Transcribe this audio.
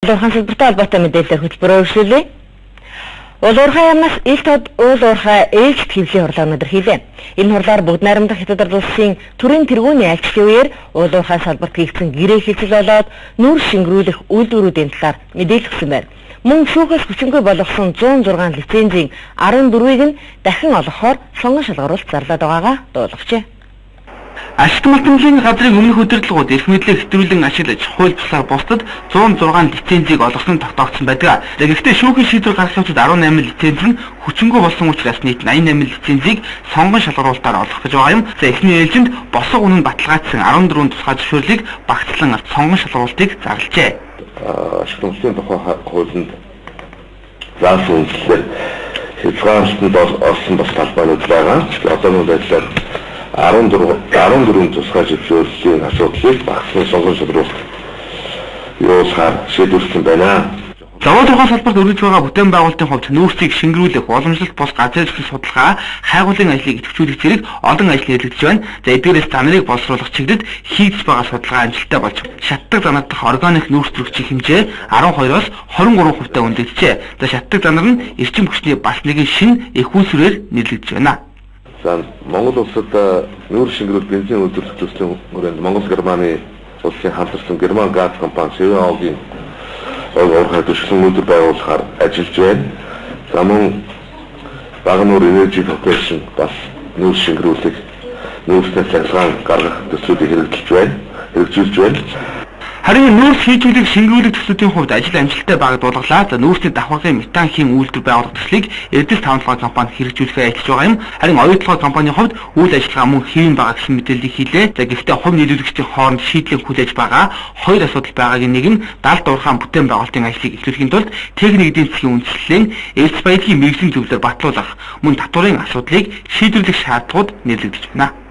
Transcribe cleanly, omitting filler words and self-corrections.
Уурхайн салбартай холбоотой мэдээлэл хөтөлбөрөөр өргөжлүүлье. Уурхайн яамнаас ил тод уурхай ээлжид хэвлэлийн хурлаар өндөрлөе. Энэ хурлаар бүгд найрамдах Хятад улсын төрийн тэргүүний айлчлалын үеэр уурхай салбарт хийгдсэн гэрээ хэлцэл болоод нүүр шингэрүүлэх үйлдвэрүүдийн талаар мэдээлэл өгсөн байна. Мөн шүүхээс хүчингүй болгосон 106 лицензийн 14-ийг нь дахин олгохоор сонгон шалгаруулалт зарлаад байгаагаа дуулгачээ. Ашигт малтмлын газрын өмнөх удирдлагууд эрх мэдлийг хэтрүүлэн ашиглаж хууль бусаар бусдад 106 лицензийг олгосон тогтоогдсон байдаг. Гэхдээ шүүхийн шийдвэр гаргахад 18 лиценз нь хүчингүй болсон учраас нийт 88 лицензийг сонгон шалгаруулалтаар олгох гэж байгаа юм. За эхний ээлжинд босго үнэн баталгаажсан 14 тусгай зөвшөөрлийг багцлан сонгон шалгаруулалтыг зарлажээ. Ашигт малтмлын тухай хуулинд заасан үндэслэлээр хязгаарлалтанд орсон бас талбайнууд байгаа. Одооний байдлаар 14 тусгай зөвшөөрлийн асуудлыг багцлан сонгон шалгаруулалт явуулахаар шийдвэрлсэн байна. Завод тухайн салбарт өргөж байгаа бүтээн байгуулалтын хувьд нүүрсийг шингэрүүлэх, уламжлалт бус газар зүйн судалгаа, хайгуулын ажлыг идэвхжүүлэх зэрэг олон ажил хийгдэж байна. За эдгээрээс занарыг боловсруулах чиглэлд хийгдэж байгаа судалгаа амжилттай болж шатдаг занар дахь органик нүүрс төрөгчийн хэмжээ 12-оос 23% өндөрлөжээ. За шатдаг занар нь эрчим хүчний бас нэгэн шинэ их үүсвэрээр нэрлэгдэж байна. За Монгол улсад нүүрс шингэрүүл бензин үйлдвэрлэх төслийн хүрээнд Монгол Германы улсын хамтарсан Герман газ компани CVAG-ийн уурхай төслийн үйлдвэр байгуулахаар ажиллаж байна. За мөн Багнуур Energy Corporation бас нүүрс шингэрүүлэх, нүүрсний цахилгаан гаргах төслүүдийг хэрэгжүүлж байна. Харин нүүрс хийжүүлэх шингэрүүлэх төслүүдийн хувьд ажил амжилттай байгааг дуулгалаа. За нүүрсний давхаргын метан хийн үйлдвэр байгуулах төслийг Эрдэс 5 толгой компани хэрэгжүүлэхээ ажиллаж байгаа юм. Харин оюутлогоо компанийн хувьд үйл ажиллагаа мөн хэвэн байгаа гэсэн мэдээллийг хэлээ. За гэхдээ хувь нийлүүлэгчдийн хооронд шийдлийг хүлээж байгаа хоёр асуудал байгаагийн нэг нь 70 уурхайн бүтээн байгуулалтын ажлыг эхлүүлэхийн тулд техник эдийн засгийн үндэслэлийн эрс баялагын мэргэжлийн зөвлөлөөр батлуулах, мөн татварын асуудлыг шийдвэрлэх шаардлагууд нэрлэгдэж байна.